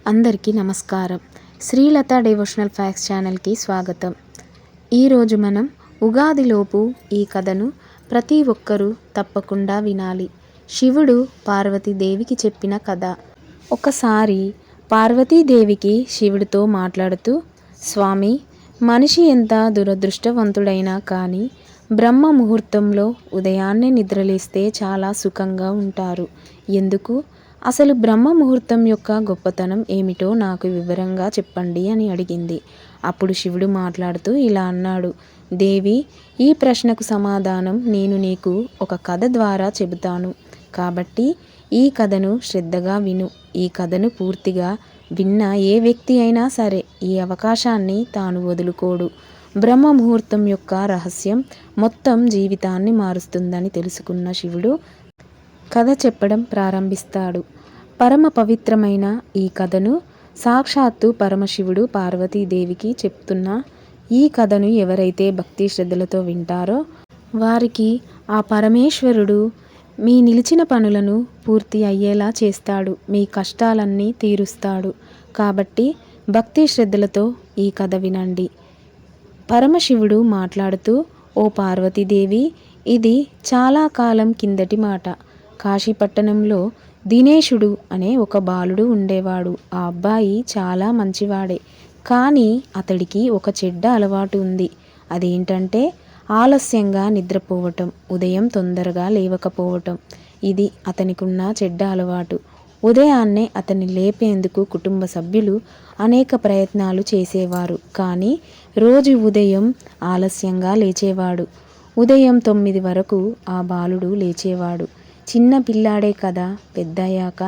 అందరికీ నమస్కారం. Srilatha devotional facts ఛానల్కి స్వాగతం. ఈరోజు మనం ఉగాదిలోపు ఈ కథను ప్రతి ఒక్కరూ తప్పకుండా వినాలి. శివుడు పార్వతీదేవికి చెప్పిన కథ. ఒకసారి పార్వతీదేవికి శివుడితో మాట్లాడుతూ, స్వామి, మనిషి ఎంత దురదృష్టవంతుడైనా కానీ బ్రహ్మ ముహూర్తంలో ఉదయాన్నే నిద్రలేస్తే చాలా సుఖంగా ఉంటారు. ఎందుకు? అసలు బ్రహ్మ ముహూర్తం యొక్క గొప్పతనం ఏమిటో నాకు వివరంగా చెప్పండి అని అడిగింది. అప్పుడు శివుడు మాట్లాడుతూ ఇలా అన్నాడు, దేవి, ఈ ప్రశ్నకు సమాధానం నేను నీకు ఒక కథ ద్వారా చెబుతాను. కాబట్టి ఈ కథను శ్రద్ధగా విను. ఈ కథను పూర్తిగా విన్న ఏ వ్యక్తి అయినా సరే ఈ అవకాశాన్ని తాను వదులుకోడు. బ్రహ్మ ముహూర్తం యొక్క రహస్యం మొత్తం జీవితాన్ని మారుస్తుందని తెలుసుకున్న శివుడు కథ చెప్పడం ప్రారంభిస్తాడు. పరమ పవిత్రమైన ఈ కథను సాక్షాత్తు పరమశివుడు పార్వతీదేవికి చెప్తున్న ఈ కథను ఎవరైతే భక్తి శ్రద్ధలతో వింటారో వారికి ఆ పరమేశ్వరుడు మీ నిలిచిన పనులను పూర్తి అయ్యేలా చేస్తాడు, మీ కష్టాలన్నీ తీరుస్తాడు. కాబట్టి భక్తి శ్రద్ధలతో ఈ కథ వినండి. పరమశివుడు మాట్లాడుతూ, ఓ పార్వతీదేవి, ఇది చాలా కాలం కిందటి మాట. కాశీపట్టణంలో దినేశుడు అనే ఒక బాలుడు ఉండేవాడు. ఆ అబ్బాయి చాలా మంచివాడే, కానీ అతడికి ఒక చెడ్డ అలవాటు ఉంది. అదేంటంటే ఆలస్యంగా నిద్రపోవటం, ఉదయం తొందరగా లేవకపోవటం. ఇది అతనికున్న చెడ్డ అలవాటు. ఉదయాన్నే అతన్ని లేపేందుకు కుటుంబ సభ్యులు అనేక ప్రయత్నాలు చేసేవారు, కానీ రోజు ఉదయం ఆలస్యంగా లేచేవాడు. ఉదయం 9 వరకు ఆ బాలుడు లేచేవాడు. చిన్న పిల్లాడే కదా, పెద్దయ్యాక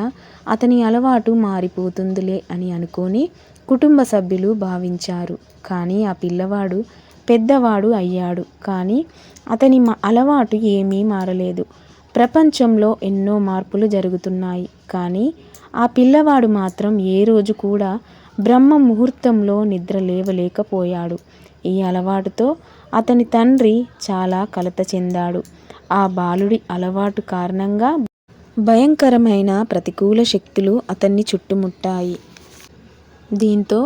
అతని అలవాటు మారిపోతుందిలే అని అనుకొని కుటుంబ సభ్యులు భావించారు. కానీ ఆ పిల్లవాడు పెద్దవాడు అయ్యాడు, కానీ అతని అలవాటు ఏమీ మారలేదు. ప్రపంచంలో ఎన్నో మార్పులు జరుగుతున్నాయి, కానీ ఆ పిల్లవాడు మాత్రం ఏ రోజు కూడా బ్రహ్మ ముహూర్తంలో నిద్ర లేవలేకపోయాడు. ఈ అలవాటుతో అతని తండ్రి చాలా కలత చెందాడు. ఆ బాలుడి అలవాటు కారణంగా భయంకరమైన ప్రతికూల శక్తులు అతన్ని చుట్టుముట్టాయి. దీంతో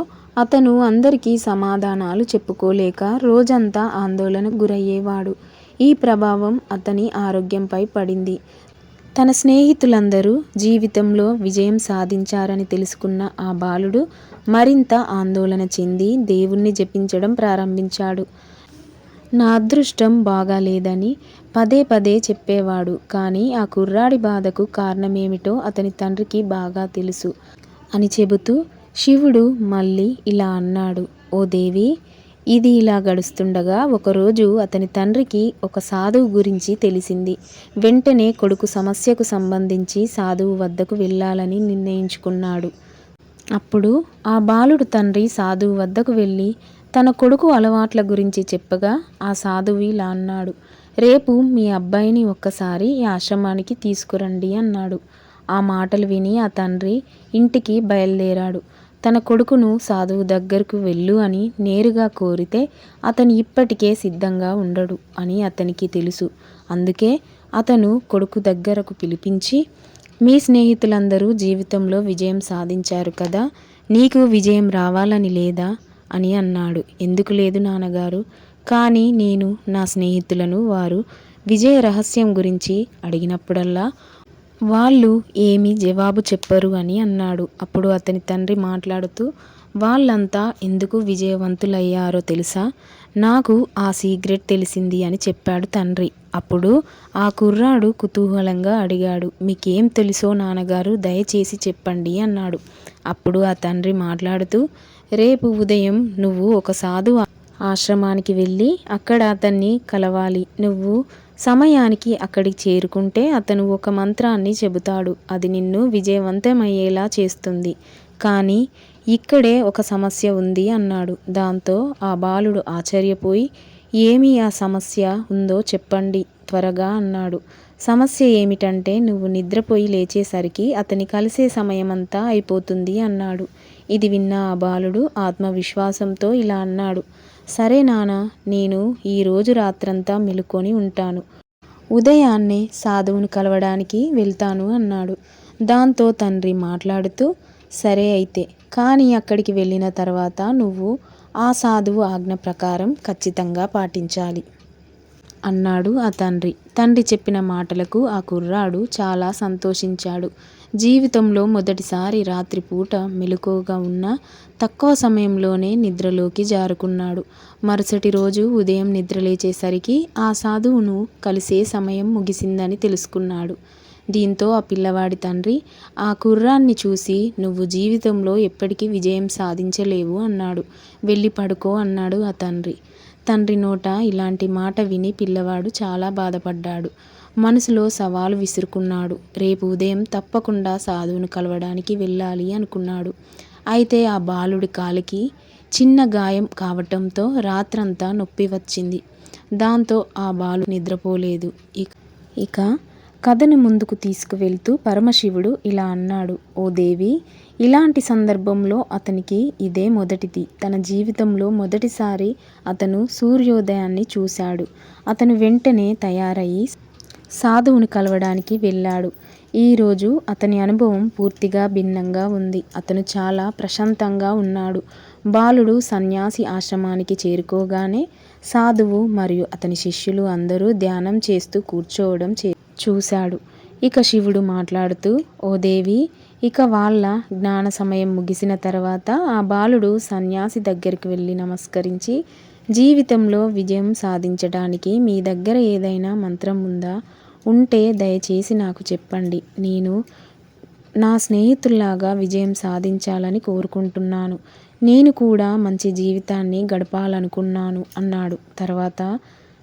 అతను అందరికీ సమాధానాలు చెప్పుకోలేక రోజంతా ఆందోళనకు గురయ్యేవాడు. ఈ ప్రభావం అతని ఆరోగ్యంపై పడింది. తన స్నేహితులందరూ జీవితంలో విజయం సాధించారని తెలుసుకున్న ఆ బాలుడు మరింత ఆందోళన చెంది దేవుణ్ణి జపించడం ప్రారంభించాడు. నా అదృష్టం బాగాలేదని పదే పదే చెప్పేవాడు. కానీ ఆ కుర్రాడి బాధకు కారణమేమిటో అతని తండ్రికి బాగా తెలుసు అని చెబుతూ శివుడు మళ్ళీ ఇలా అన్నాడు, ఓ దేవి, ఇది ఇలా గడుస్తుండగా ఒకరోజు అతని తండ్రికి ఒక సాధువు గురించి తెలిసింది. వెంటనే కొడుకు సమస్యకు సంబంధించి సాధువు వద్దకు వెళ్ళాలని నిర్ణయించుకున్నాడు. అప్పుడు ఆ బాలుడు తండ్రి సాధువు వద్దకు వెళ్ళి తన కొడుకు అలవాట్ల గురించి చెప్పగా ఆ సాధువు ఇలా అన్నాడు, రేపు మీ అబ్బాయిని ఒక్కసారి ఈ ఆశ్రమానికి తీసుకురండి అన్నాడు. ఆ మాటలు విని ఆ తండ్రి ఇంటికి బయలుదేరాడు. తన కొడుకును సాధువు దగ్గరకు వెళ్ళు అని నేరుగా కోరితే అతను ఇప్పటికే సిద్ధంగా ఉండడు అని అతనికి తెలుసు. అందుకే అతను కొడుకు దగ్గరకు పిలిపించి, మీ స్నేహితులందరూ జీవితంలో విజయం సాధించారు కదా, నీకు విజయం రావాలని లేదా అని అన్నాడు. ఎందుకు లేదు నాన్నగారు, కానీ నేను నా స్నేహితులను వారు విజయ రహస్యం గురించి అడిగినప్పుడల్లా వాళ్ళు ఏమీ జవాబు చెప్పరు అని అన్నాడు. అప్పుడు అతని తండ్రి మాట్లాడుతూ, వాళ్ళంతా ఎందుకు విజయవంతులయ్యారో తెలుసా, నాకు ఆ సీక్రెట్ తెలిసింది అని చెప్పాడు తండ్రి. అప్పుడు ఆ కుర్రాడు కుతూహలంగా అడిగాడు, మీకేం తెలుసో నాన్నగారు, దయచేసి చెప్పండి అన్నాడు. అప్పుడు ఆ తండ్రి మాట్లాడుతూ, రేపు ఉదయం నువ్వు ఒక సాధువు ఆశ్రమానికి వెళ్ళి అక్కడ అతన్ని కలవాలి. నువ్వు సమయానికి అక్కడికి చేరుకుంటే అతను ఒక మంత్రాన్ని చెబుతాడు. అది నిన్ను విజయవంతమయ్యేలా చేస్తుంది. కానీ ఇక్కడే ఒక సమస్య ఉంది అన్నాడు. దాంతో ఆ బాలుడు ఆశ్చర్యపోయి, ఏమి ఆ సమస్య ఉందో చెప్పండి త్వరగా అన్నాడు. సమస్య ఏమిటంటే నువ్వు నిద్రపోయి లేచేసరికి అతని కలిసే సమయమంతా అయిపోతుంది అన్నాడు. ఇది విన్న ఆ బాలుడు ఆత్మవిశ్వాసంతో ఇలా అన్నాడు, సరే నాన్న, నేను ఈరోజు రాత్రంతా మెలుకొని ఉంటాను. ఉదయాన్నే సాధువును కలవడానికి వెళ్తాను అన్నాడు. దాంతో తండ్రి మాట్లాడుతూ, సరే అయితే, కానీ అక్కడికి వెళ్ళిన తర్వాత నువ్వు ఆ సాధువు ఆజ్ఞ ప్రకారం ఖచ్చితంగా పాటించాలి అన్నాడు ఆ తండ్రి. తండ్రి చెప్పిన మాటలకు ఆ కుర్రాడు చాలా సంతోషించాడు. జీవితంలో మొదటిసారి రాత్రిపూట మెలకువగా ఉన్న తక్కువ సమయంలోనే నిద్రలోకి జారుకున్నాడు. మరుసటి రోజు ఉదయం నిద్రలేచేసరికి ఆ సాధువును కలిసే సమయం ముగిసిందని తెలుసుకున్నాడు. దీంతో ఆ పిల్లవాడి తండ్రి ఆ కుర్రాన్ని చూసి, నువ్వు జీవితంలో ఎప్పటికీ విజయం సాధించలేవు అన్నాడు. వెళ్ళి పడుకో అన్నాడు ఆ తండ్రి. తండ్రి నోట ఇలాంటి మాట విని పిల్లవాడు చాలా బాధపడ్డాడు. మనసులో సవాలు విసురుకున్నాడు. రేపు ఉదయం తప్పకుండా సాధువును కలవడానికి వెళ్ళాలి అనుకున్నాడు. అయితే ఆ బాలుడి కాలికి చిన్న గాయం కావటంతో రాత్రంతా నొప్పి వచ్చింది. దాంతో ఆ బాలుడు నిద్రపోలేదు. ఇక కథను ముందుకు తీసుకువెళ్తూ పరమశివుడు ఇలా అన్నాడు. ఓ దేవి, ఇలాంటి సందర్భంలో అతనికి ఇదే మొదటిది. తన జీవితంలో మొదటిసారి అతను సూర్యోదయాన్ని చూశాడు. అతను వెంటనే తయారయ్యి సాధువుని కలవడానికి వెళ్ళాడు. ఈరోజు అతని అనుభవం పూర్తిగా భిన్నంగా ఉంది. అతను చాలా ప్రశాంతంగా ఉన్నాడు. బాలుడు సన్యాసి ఆశ్రమానికి చేరుకోగానే సాధువు మరియు అతని శిష్యులు అందరూ ధ్యానం చేస్తూ కూర్చోవడం చూశాడు. ఇక శివుడు మాట్లాడుతూ, ఓ దేవి, ఇక వాళ్ళ జ్ఞాన సమయం ముగిసిన తర్వాత ఆ బాలుడు సన్యాసి దగ్గరికి వెళ్ళి నమస్కరించి, జీవితంలో విజయం సాధించడానికి మీ దగ్గర ఏదైనా మంత్రం ఉందా? ఉంటే దయచేసి నాకు చెప్పండి. నేను నా స్నేహితుల్లాగా విజయం సాధించాలని కోరుకుంటున్నాను. నేను కూడా మంచి జీవితాన్ని గడపాలనుకున్నాను అన్నాడు. తర్వాత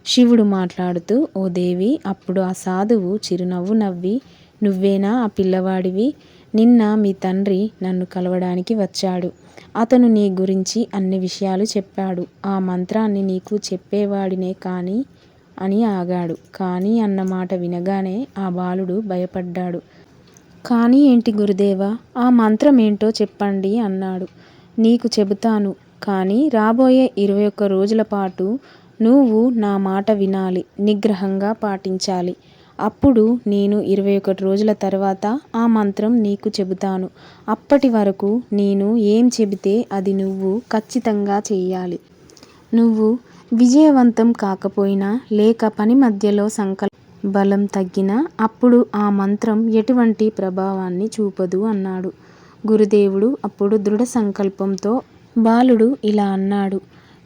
శివుడు మాట్లాడుతూ, ఓ దేవి, అప్పుడు ఆ సాధువు చిరునవ్వు నవ్వి, నువ్వేనా ఆ పిల్లవాడివి? నిన్న మీ తండ్రి నన్ను కలవడానికి వచ్చాడు. అతను నీ గురించి అన్ని విషయాలు చెప్పాడు. ఆ మంత్రాన్ని నీకు చెప్పేవాడినే కానీ అని ఆగాడు. కానీ అన్న మాట వినగానే ఆ బాలుడు భయపడ్డాడు. కానీ ఏంటి గురుదేవా, ఆ మంత్రం ఏంటో చెప్పండి అన్నాడు. నీకు చెబుతాను, కానీ రాబోయే 21 రోజుల పాటు నువ్వు నా మాట వినాలి, నిగ్రహంగా పాటించాలి. అప్పుడు నేను 21 రోజుల తర్వాత ఆ మంత్రం నీకు చెబుతాను. అప్పటి వరకు నేను ఏం చెబితే అది నువ్వు ఖచ్చితంగా చెయ్యాలి. నువ్వు విజయవంతం కాకపోయినా, లేక పని మధ్యలో బలం తగ్గినా అప్పుడు ఆ మంత్రం ఎటువంటి ప్రభావాన్ని చూపదు అన్నాడు. గురుదేవుడు అప్పుడు దృఢ సంకల్పంతో బాలుడు ఇలా అన్నాడు.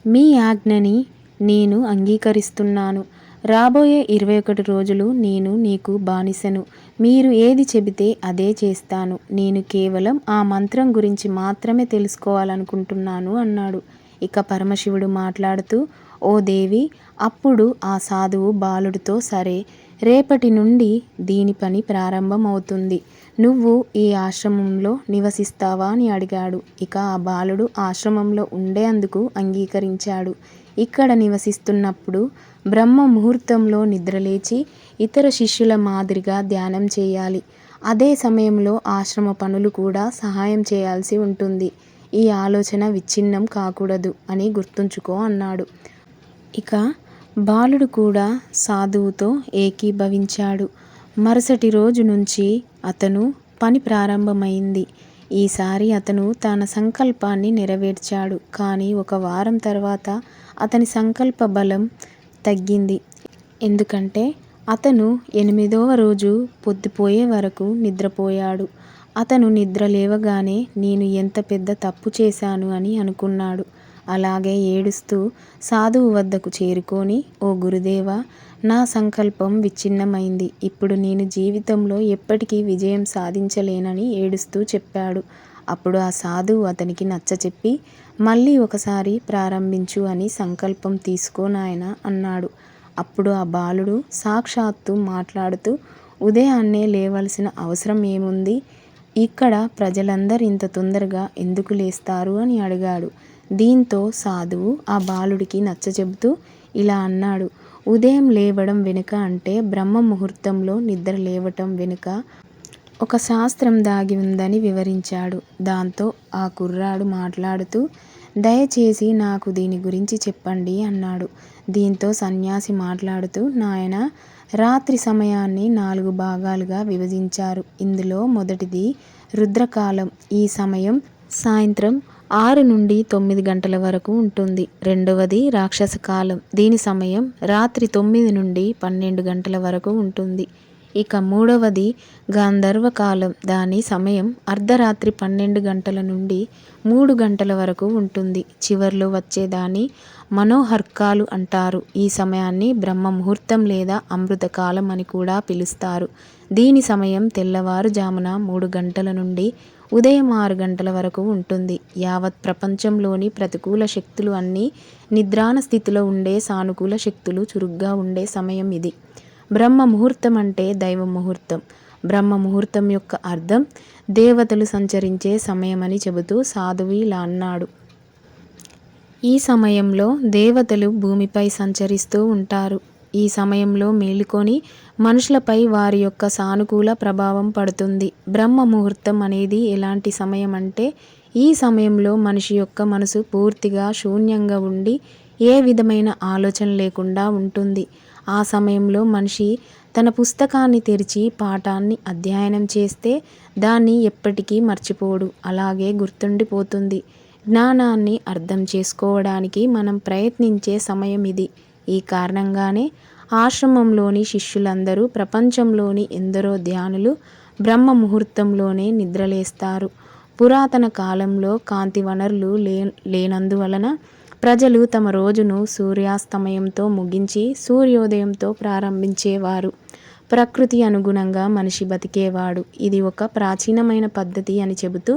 మీ ఆజ్ఞని నేను అంగీకరిస్తున్నాను. రాబోయే 21 రోజులు నేను నీకు బానిసను. మీరు ఏది చెబితే అదే చేస్తాను. నేను కేవలం ఆ మంత్రం గురించి మాత్రమే తెలుసుకోవాలనుకుంటున్నాను అన్నాడు. ఇక పరమశివుడు మాట్లాడుతూ, ఓ దేవి, అప్పుడు ఆ సాధువు బాలుడితో, సరే, రేపటి నుండి దీని పని ప్రారంభం అవుతుంది. నువ్వు ఈ ఆశ్రమంలో నివసిస్తావా అని అడిగాడు. ఇక ఆ బాలుడు ఆశ్రమంలో ఉండేందుకు అంగీకరించాడు. ఇక్కడ నివసిస్తున్నప్పుడు బ్రహ్మ ముహూర్తంలో నిద్రలేచి ఇతర శిష్యుల మాదిరిగా ధ్యానం చేయాలి. అదే సమయంలో ఆశ్రమ పనులు కూడా సహాయం చేయాల్సి ఉంటుంది. ఈ ఆలోచన విచ్ఛిన్నం కాకూడదు అని గుర్తుంచుకో అన్నాడు. ఇక బాలుడు కూడా సాధువుతో ఏకీభవించాడు. మరుసటి రోజు నుంచి అతను పని ప్రారంభమైంది. ఈసారి అతను తన సంకల్పాన్ని నెరవేర్చాడు. కానీ ఒక వారం తర్వాత అతని సంకల్ప బలం తగ్గింది. ఎందుకంటే అతను 8వ రోజు పొద్దుపోయే వరకు నిద్రపోయాడు. అతను నిద్ర లేవగానే నేను ఎంత పెద్ద తప్పు చేశాను అని అనుకున్నాడు. అలాగే ఏడుస్తూ సాధువు వద్దకు చేరుకొని, ఓ గురుదేవా, నా సంకల్పం విచ్ఛిన్నమైంది. ఇప్పుడు నేను జీవితంలో ఎప్పటికీ విజయం సాధించలేనని ఏడుస్తూ చెప్పాడు. అప్పుడు ఆ సాధువు అతనికి నచ్చచెప్పి, మళ్ళీ ఒకసారి ప్రారంభించు అని సంకల్పం తీసుకో నాయనా అన్నాడు. అప్పుడు ఆ బాలుడు సాక్షాత్తు మాట్లాడుతూ, ఉదయాన్నే లేవలసిన అవసరం ఏముంది? ఇక్కడ ప్రజలందరూ ఇంత తొందరగా ఎందుకు లేస్తారు అని అడిగాడు. దీంతో సాధువు ఆ బాలుడికి నచ్చచెబుతూ ఇలా అన్నాడు. ఉదయం లేవడం వెనుక, అంటే బ్రహ్మ ముహూర్తంలో నిద్ర లేవటం వెనుక ఒక శాస్త్రం దాగి ఉందని వివరించాడు. దాంతో ఆ కుర్రాడు మాట్లాడుతూ, దయచేసి నాకు దీని గురించి చెప్పండి అన్నాడు. దీంతో సన్యాసి మాట్లాడుతూ, నాయనా, రాత్రి సమయాన్ని 4 భాగాలుగా విభజించారు. ఇందులో మొదటిది రుద్రకాలం. ఈ సమయం సాయంత్రం 6 నుండి 9 గంటల వరకు ఉంటుంది. రెండవది రాక్షస కాలం. దీని సమయం రాత్రి 9 నుండి 12 గంటల వరకు ఉంటుంది. ఇక మూడవది గాంధర్వ కాలం. దాని సమయం అర్ధరాత్రి 12 గంటల నుండి 3 గంటల వరకు ఉంటుంది. చివర్లో వచ్చే దాన్ని మనోహర్కాలు అంటారు. ఈ సమయాన్ని బ్రహ్మ ముహూర్తం లేదా అమృత కాలం అని కూడా పిలుస్తారు. దీని సమయం తెల్లవారుజామున 3 గంటల నుండి ఉదయం 6 గంటల వరకు ఉంటుంది. యావత్ ప్రపంచంలోని ప్రతికూల శక్తులు అన్నీ నిద్రాణ స్థితిలో ఉండే సానుకూల శక్తులు చురుగ్గా ఉండే సమయం ఇది. బ్రహ్మ ముహూర్తం అంటే దైవ ముహూర్తం. బ్రహ్మ ముహూర్తం యొక్క అర్థం దేవతలు సంచరించే సమయమని చెబుతూ సాధువు ఇలా అన్నాడు. ఈ సమయంలో దేవతలు భూమిపై సంచరిస్తూ ఉంటారు. ఈ సమయంలో మేలుకొని మనుషులపై వారి యొక్క సానుకూల ప్రభావం పడుతుంది. బ్రహ్మ ముహూర్తం అనేది ఎలాంటి సమయం అంటే ఈ సమయంలో మనిషి యొక్క మనసు పూర్తిగా శూన్యంగా ఉండి ఏ విధమైన ఆలోచన లేకుండా ఉంటుంది. ఆ సమయంలో మనిషి తన పుస్తకాన్ని తెరిచి పాఠాన్ని అధ్యయనం చేస్తే దాన్ని ఎప్పటికీ మర్చిపోడు, అలాగే గుర్తుండిపోతుంది. జ్ఞానాన్ని అర్థం చేసుకోవడానికి మనం ప్రయత్నించే సమయం ఇది. ఈ కారణంగానే ఆశ్రమంలోని శిష్యులందరూ, ప్రపంచంలోని ఎందరో ధ్యానులు బ్రహ్మ ముహూర్తంలోనే నిద్రలేస్తారు. పురాతన కాలంలో కాంతి వనరులు లేనందువలన ప్రజలు తమ రోజును సూర్యాస్తమయంతో ముగించి సూర్యోదయంతో ప్రారంభించేవారు. ప్రకృతి అనుగుణంగా మనిషి బతికేవాడు. ఇది ఒక ప్రాచీనమైన పద్ధతి అని చెబుతూ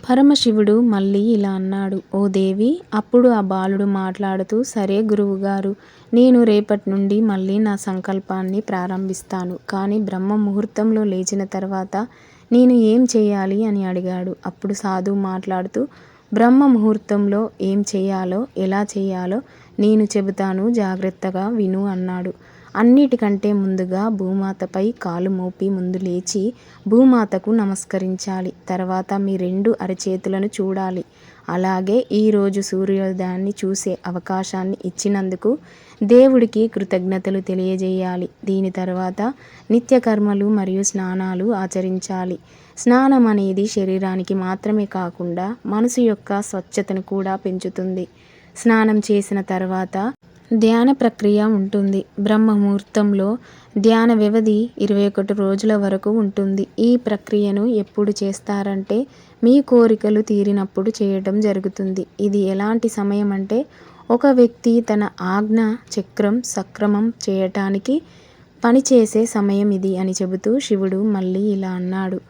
పరమశివుడు మళ్ళీ ఇలా అన్నాడు. ఓ దేవి, అప్పుడు ఆ బాలుడు మాట్లాడుతూ, సరే గురువుగారు, నేను రేపటి నుండి మళ్ళీ నా సంకల్పాన్ని ప్రారంభిస్తాను. కానీ బ్రహ్మ ముహూర్తంలో లేచిన తర్వాత నేను ఏం చేయాలి అని అడిగాడు. అప్పుడు సాధువు మాట్లాడుతూ, బ్రహ్మ ముహూర్తంలో ఏం చేయాలో, ఎలా చేయాలో నేను చెబుతాను, జాగ్రత్తగా విను అన్నాడు. అన్నిటికంటే ముందుగా భూమాతపై కాలు మోపి ముందు లేచి భూమాతకు నమస్కరించాలి. తర్వాత మీ 2 అరచేతులను చూడాలి. అలాగే ఈరోజు సూర్యోదయాన్ని చూసే అవకాశాన్ని ఇచ్చినందుకు దేవుడికి కృతజ్ఞతలు తెలియజేయాలి. దీని తర్వాత నిత్యకర్మలు మరియు స్నానాలు ఆచరించాలి. స్నానం అనేది శరీరానికి మాత్రమే కాకుండా మనసు యొక్క స్వచ్ఛతను కూడా పెంచుతుంది. స్నానం చేసిన తర్వాత ధ్యాన ప్రక్రియ ఉంటుంది. బ్రహ్మ ముహూర్తంలో ధ్యాన వ్యవధి 21 రోజుల వరకు ఉంటుంది. ఈ ప్రక్రియను ఎప్పుడు చేస్తారంటే మీ కోరికలు తీరినప్పుడు చేయటం జరుగుతుంది. ఇది ఎలాంటి సమయం అంటే ఒక వ్యక్తి తన ఆజ్ఞ చక్రం సక్రమం చేయటానికి పనిచేసే సమయం ఇది అని చెబుతూ శివుడు మళ్ళీ ఇలా అన్నాడు.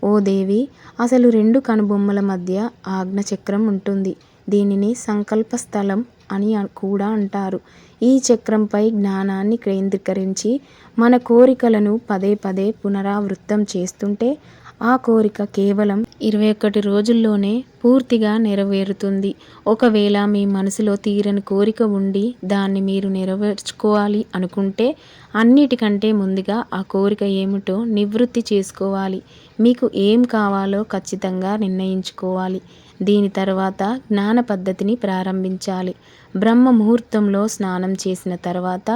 ఓ దేవి, అసలు 2 కనుబొమ్మల మధ్య ఆజ్ఞ చక్రం ఉంటుంది. దీనిని సంకల్ప స్థలం అని కూడా అంటారు. ఈ చక్రంపై జ్ఞానాన్ని కేంద్రీకరించి మన కోరికలను పదే పదే పునరావృతం చేస్తుంటే ఆ కోరిక కేవలం 21 రోజుల్లోనే పూర్తిగా నెరవేరుతుంది. ఒకవేళ మీ మనసులో తీరని కోరిక ఉండి దాన్ని మీరు నెరవేర్చుకోవాలి అనుకుంటే అన్నిటికంటే ముందుగా ఆ కోరిక ఏమిటో నివృత్తి చేసుకోవాలి. మీకు ఏం కావాలో ఖచ్చితంగా నిర్ణయించుకోవాలి. దీని తర్వాత జ్ఞాన పద్ధతిని ప్రారంభించాలి. బ్రహ్మ ముహూర్తంలో స్నానం చేసిన తర్వాత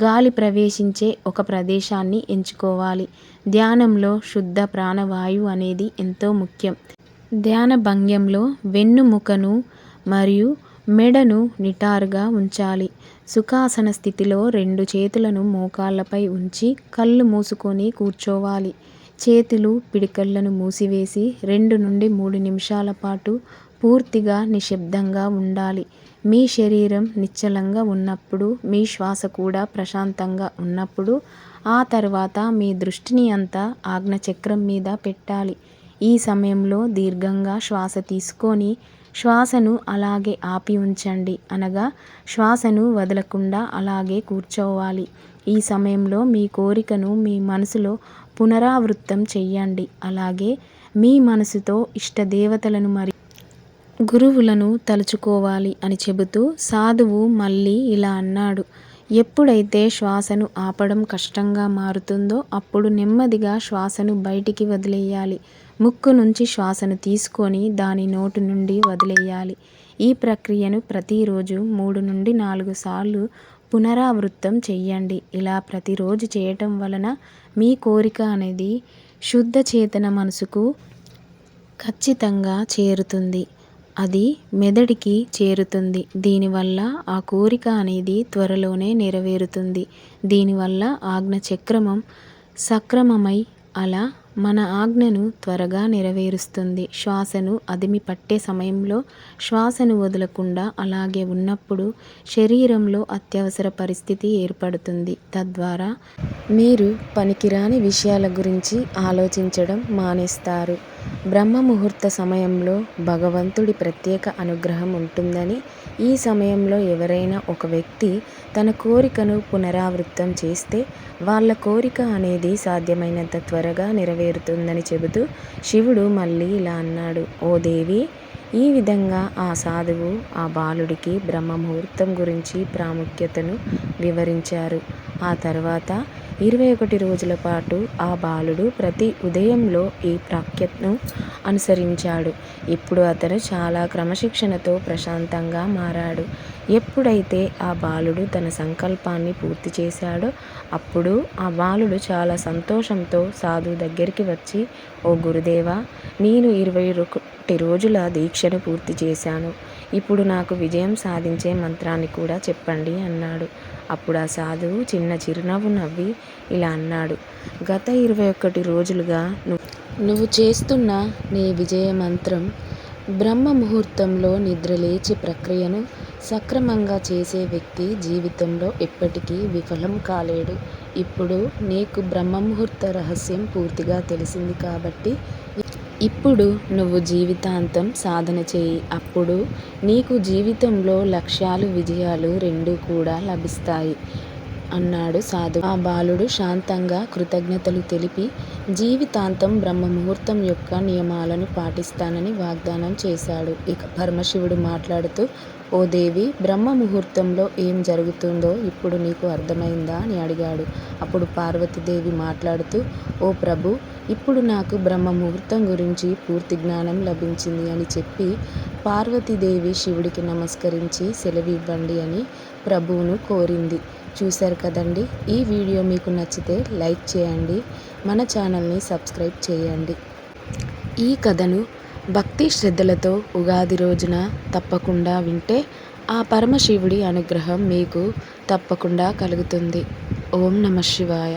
గాలి ప్రవేశించే ఒక ప్రదేశాన్ని ఎంచుకోవాలి. ధ్యానంలో శుద్ధ ప్రాణవాయువు అనేది ఎంతో ముఖ్యం. ధ్యాన భంగ్యంలో వెన్నుముకను మరియు మెడను నిటారుగా ఉంచాలి. సుఖాసన స్థితిలో 2 చేతులను మోకాళ్ళపై ఉంచి కళ్ళు మూసుకొని కూర్చోవాలి. చేతులు పిడికళ్లను మూసివేసి 2 నుండి 3 నిమిషాల పాటు పూర్తిగా నిశ్శబ్దంగా ఉండాలి. మీ శరీరం నిశ్చలంగా ఉన్నప్పుడు, మీ శ్వాస కూడా ప్రశాంతంగా ఉన్నప్పుడు ఆ తర్వాత మీ దృష్టిని అంతా ఆజ్ఞచక్రం మీద పెట్టాలి. ఈ సమయంలో దీర్ఘంగా శ్వాస తీసుకొని శ్వాసను అలాగే ఆపి ఉంచండి. అనగా శ్వాసను వదలకుండా అలాగే కూర్చోవాలి. ఈ సమయంలో మీ కోరికను మీ మనసులో పునరావృతం చెయ్యండి. అలాగే మీ మనసుతో ఇష్టదేవతలను మరియు గురువులను తలుచుకోవాలి అని చెబుతూ సాధువు మళ్ళీ ఇలా అన్నాడు. ఎప్పుడైతే శ్వాసను ఆపడం కష్టంగా మారుతుందో అప్పుడు నెమ్మదిగా శ్వాసను బయటికి వదిలేయాలి. ముక్కు నుంచి శ్వాసను తీసుకొని దాని నోటి నుండి వదిలేయాలి. ఈ ప్రక్రియను ప్రతిరోజు 3 నుండి 4 సార్లు పునరావృతం చెయ్యండి. ఇలా ప్రతిరోజు చేయటం వలన మీ కోరిక అనేది శుద్ధ చేతన మనసుకు ఖచ్చితంగా చేరుతుంది. అది మెదడికి చేరుతుంది. దీనివల్ల ఆ కోరిక అనేది త్వరలోనే నెరవేరుతుంది. దీనివల్ల ఆజ్ఞ చక్రమం సక్రమమై అలా మన ఆజ్ఞను త్వరగా నెరవేరుస్తుంది. శ్వాసను అదిమి పట్టే సమయంలో శ్వాసను వదలకుండా అలాగే ఉన్నప్పుడు శరీరంలో అత్యవసర పరిస్థితి ఏర్పడుతుంది. తద్వారా మీరు పనికిరాని విషయాల గురించి ఆలోచించడం మానేస్తారు. బ్రహ్మ ముహూర్త సమయంలో భగవంతుడి ప్రత్యేక అనుగ్రహం ఉంటుందని, ఈ సమయంలో ఎవరైనా ఒక వ్యక్తి తన కోరికను పునరావృతం చేస్తే వాళ్ళ కోరిక అనేది సాధ్యమైనంత త్వరగా నెరవేరుతుందని చెబుతూ శివుడు మళ్ళీ ఇలా అన్నాడు. ఓ దేవి, ఈ విధంగా ఆ సాధువు ఆ బాలుడికి బ్రహ్మ ముహూర్తం గురించి ప్రాముఖ్యతను వివరించారు. ఆ తర్వాత 21 రోజుల పాటు ఆ బాలుడు ప్రతి ఉదయంలో ఈ ప్రాఖ్యతను అనుసరించాడు. ఇప్పుడు అతను చాలా క్రమశిక్షణతో ప్రశాంతంగా మారాడు. ఎప్పుడైతే ఆ బాలుడు తన సంకల్పాన్ని పూర్తి చేశాడో అప్పుడు ఆ బాలుడు చాలా సంతోషంతో సాధువు దగ్గరికి వచ్చి, ఓ గురుదేవా, నేను 21 రోజుల దీక్షను పూర్తి చేశాను. ఇప్పుడు నాకు విజయం సాధించే మంత్రాన్ని కూడా చెప్పండి అన్నాడు. అప్పుడు ఆ సాధువు చిన్న చిరునవ్వు నవ్వి ఇలా అన్నాడు. గత 21 రోజులుగా నువ్వు చేస్తున్న నీ విజయ మంత్రం బ్రహ్మ ముహూర్తంలో నిద్రలేచే ప్రక్రియను సక్రమంగా చేసే వ్యక్తి జీవితంలో ఎప్పటికీ విఫలం కాలేడు. ఇప్పుడు నీకు బ్రహ్మ ముహూర్త రహస్యం పూర్తిగా తెలిసింది కాబట్టి ఇప్పుడు నువ్వు జీవితాంతం సాధన చేయి. అప్పుడు నీకు జీవితంలో లక్ష్యాలు విజయాలు రెండూ కూడా లభిస్తాయి అన్నాడు సాధువు. ఆ బాలుడు శాంతంగా కృతజ్ఞతలు తెలిపి జీవితాంతం బ్రహ్మ ముహూర్తం యొక్క నియమాలను పాటిస్తానని వాగ్దానం చేశాడు. ఇక పరమశివుడు మాట్లాడుతూ, ఓ దేవి, బ్రహ్మ ముహూర్తంలో ఏం జరుగుతుందో ఇప్పుడు నీకు అర్థమైందా అని అడిగాడు. అప్పుడు పార్వతీదేవి మాట్లాడుతూ, ఓ ప్రభు, ఇప్పుడు నాకు బ్రహ్మ ముహూర్తం గురించి పూర్తి జ్ఞానం లభించింది అని చెప్పి పార్వతీదేవి శివుడికి నమస్కరించి సెలవివ్వండి అని ప్రభువును కోరింది. చూశారు కదండి. ఈ వీడియో మీకు నచ్చితే లైక్ చేయండి, మన ఛానల్ని సబ్స్క్రైబ్ చేయండి. ఈ కథను భక్తి శ్రద్ధలతో ఉగాది రోజున తప్పకుండా వింటే ఆ పరమశివుడి అనుగ్రహం మీకు తప్పకుండా కలుగుతుంది. ఓం నమః శివాయ.